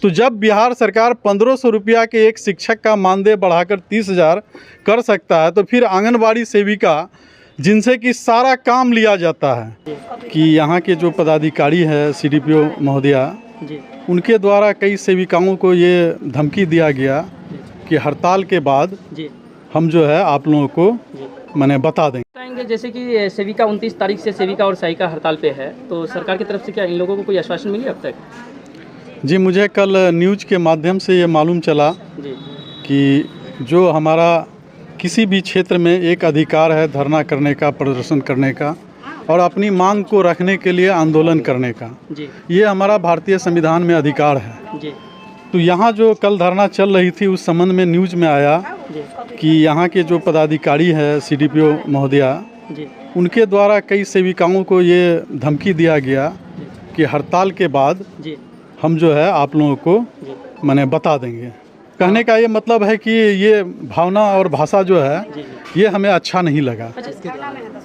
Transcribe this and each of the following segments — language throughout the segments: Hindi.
तो जब बिहार सरकार 1500 रुपया के एक शिक्षक का मानदेय बढ़ाकर 30,000 कर सकता है, तो फिर आंगनबाड़ी सेविका जिनसे कि सारा काम लिया जाता है कि यहाँ के जो पदाधिकारी है CDPO महोदया, उनके द्वारा कई सेविकाओं को ये धमकी दिया गया कि हड़ताल के बाद हम जो है आप लोगों को मैंने बता देंगे। जैसे कि सेविका 29 तारीख से सेविका और सहायिका हड़ताल पे है, तो सरकार की तरफ से क्या इन लोगों को कोई आश्वासन मिली अब तक? जी, मुझे कल न्यूज़ के माध्यम से ये मालूम चला कि जो हमारा किसी भी क्षेत्र में एक अधिकार है धरना करने का, प्रदर्शन करने का और अपनी मांग को रखने के लिए आंदोलन करने का, ये हमारा भारतीय संविधान में अधिकार है। तो यहाँ जो कल धरना चल रही थी उस संबंध में न्यूज़ में आया कि यहाँ के जो पदाधिकारी है CDPO महोदया, उनके द्वारा कई सेविकाओं को ये धमकी दिया गया कि हड़ताल के बाद हम जो है आप लोगों को मैंने बता देंगे। कहने का ये मतलब है कि ये भावना और भाषा जो है ये हमें अच्छा नहीं लगा।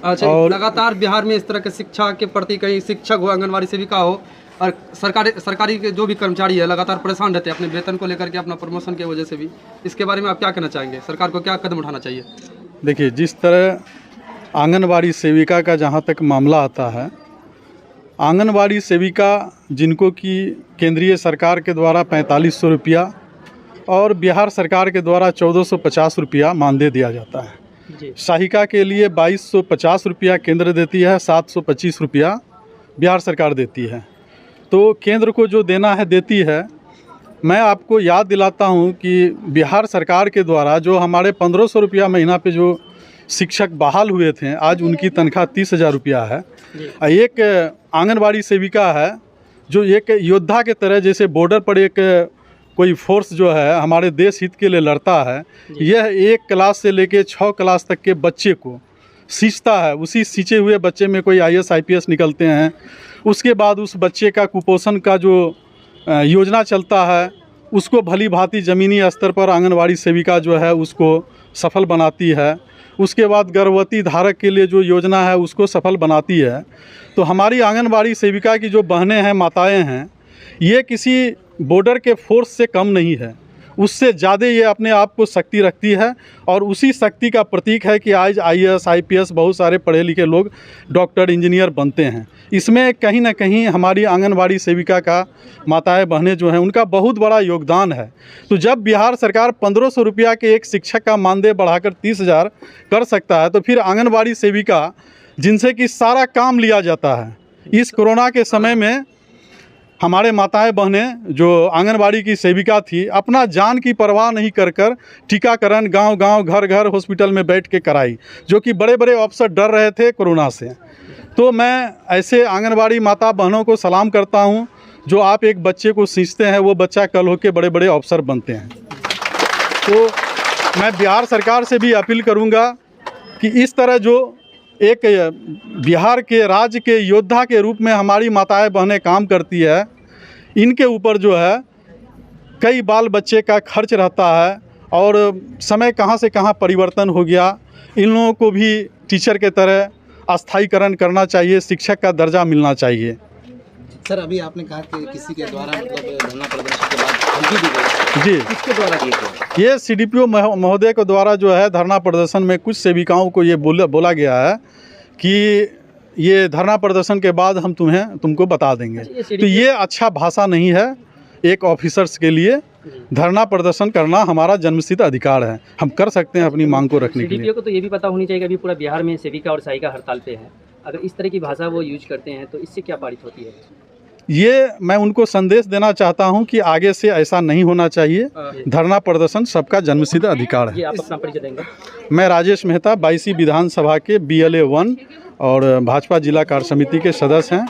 अच्छा, और लगातार बिहार में इस तरह के शिक्षा के प्रति कहीं शिक्षक हो, आंगनबाड़ी सेविका हो और सरकारी के जो भी कर्मचारी है लगातार परेशान रहते हैं अपने वेतन को लेकर के, अपना प्रमोशन की वजह से भी। इसके बारे में आप क्या कहना चाहेंगे? सरकार को क्या कदम उठाना चाहिए? देखिए, जिस तरह आंगनबाड़ी सेविका का जहाँ तक मामला आता है, आंगनबाड़ी सेविका जिनको कि केंद्रीय सरकार के द्वारा 4500 रुपया और बिहार सरकार के द्वारा 1450 रुपया मानदेय दिया जाता है। सहायिका के लिए 2250 रुपया केंद्र देती है, 725 रुपया बिहार सरकार देती है। तो केंद्र को जो देना है देती है। मैं आपको याद दिलाता हूं कि बिहार सरकार के द्वारा जो हमारे 1500 रुपया महीना पे जो शिक्षक बहाल हुए थे, आज उनकी तनख्वाह 30,000 रुपया है। एक आंगनबाड़ी सेविका है जो एक योद्धा के तरह, जैसे बॉर्डर पर एक कोई फोर्स जो है हमारे देश हित के लिए लड़ता है, यह 1 क्लास से लेके 6 क्लास तक के बच्चे को सींचता है। उसी सींचे हुए बच्चे में कोई IAS IPS निकलते हैं। उसके बाद उस बच्चे का कुपोषण का जो योजना चलता है उसको भली भांति ज़मीनी स्तर पर आंगनबाड़ी सेविका जो है उसको सफल बनाती है। उसके बाद गर्भवती धारक के लिए जो योजना है उसको सफल बनाती है। तो हमारी आंगनबाड़ी सेविका की जो बहनें हैं, माताएं हैं, ये किसी बॉर्डर के फोर्स से कम नहीं है, उससे ज़्यादा ये अपने आप को शक्ति रखती है। और उसी शक्ति का प्रतीक है कि आज IAS IPS बहुत सारे पढ़े लिखे लोग डॉक्टर, इंजीनियर बनते हैं। इसमें कहीं ना कहीं हमारी आंगनबाड़ी सेविका का माताएं बहनें जो हैं उनका बहुत बड़ा योगदान है। तो जब बिहार सरकार 1500 रुपया के एक शिक्षक का मानदेय बढ़ाकर 30,000 कर सकता है, तो फिर आंगनबाड़ी सेविका जिनसे कि सारा काम लिया जाता है, इस कोरोना के समय में हमारे माताएं बहनें जो आंगनबाड़ी की सेविका थी, अपना जान की परवाह नहीं कर कर टीकाकरण गांव-गांव, घर-घर हॉस्पिटल में बैठ के कराई, जो कि बड़े-बड़े अफसर डर रहे थे कोरोना से। तो मैं ऐसे आंगनबाड़ी माता बहनों को सलाम करता हूं, जो आप एक बच्चे को सींचते हैं, वो बच्चा कल होकर बड़े-बड़े अफसर बनते हैं। तो मैं बिहार सरकार से भी अपील करूँगा कि इस तरह जो एक बिहार के राज्य के योद्धा के रूप में हमारी माताएं बहनें काम करती है, इनके ऊपर जो है कई बाल बच्चे का खर्च रहता है और समय कहां से कहां परिवर्तन हो गया। इन लोगों को भी टीचर के तरह अस्थायीकरण करना चाहिए, शिक्षक का दर्जा मिलना चाहिए। सर, अभी आपने कहा कि किसी के द्वारा मतलब धरना प्रदर्शन के बाद धमकी दी गई, जी, किसके द्वारा की गई? ये CDPO महोदय के द्वारा जो है धरना प्रदर्शन में कुछ सेविकाओं को ये बोला गया है कि ये धरना प्रदर्शन के बाद हम तुमको बता देंगे। तो ये अच्छा भाषा नहीं है। एक ऑफिसर्स के लिए धरना प्रदर्शन करना हमारा जन्मसिद्ध अधिकार है, हम कर सकते हैं अपनी मांग को रखने के लिए। CDPO को तो ये भी पता होनी चाहिए कि अभी पूरा बिहार में सेविका और सहायिका हड़ताल पे है। अगर इस तरह की भाषा वो यूज करते हैं तो इससे क्या पारित होती है? ये मैं उनको संदेश देना चाहता हूं कि आगे से ऐसा नहीं होना चाहिए। धरना प्रदर्शन सबका जन्मसिद्ध अधिकार है। आप अपना परिचय देंगे? मैं राजेश मेहता, 22वीं विधानसभा के BLA 1 और भाजपा जिला कार्य समिति के सदस्य हैं।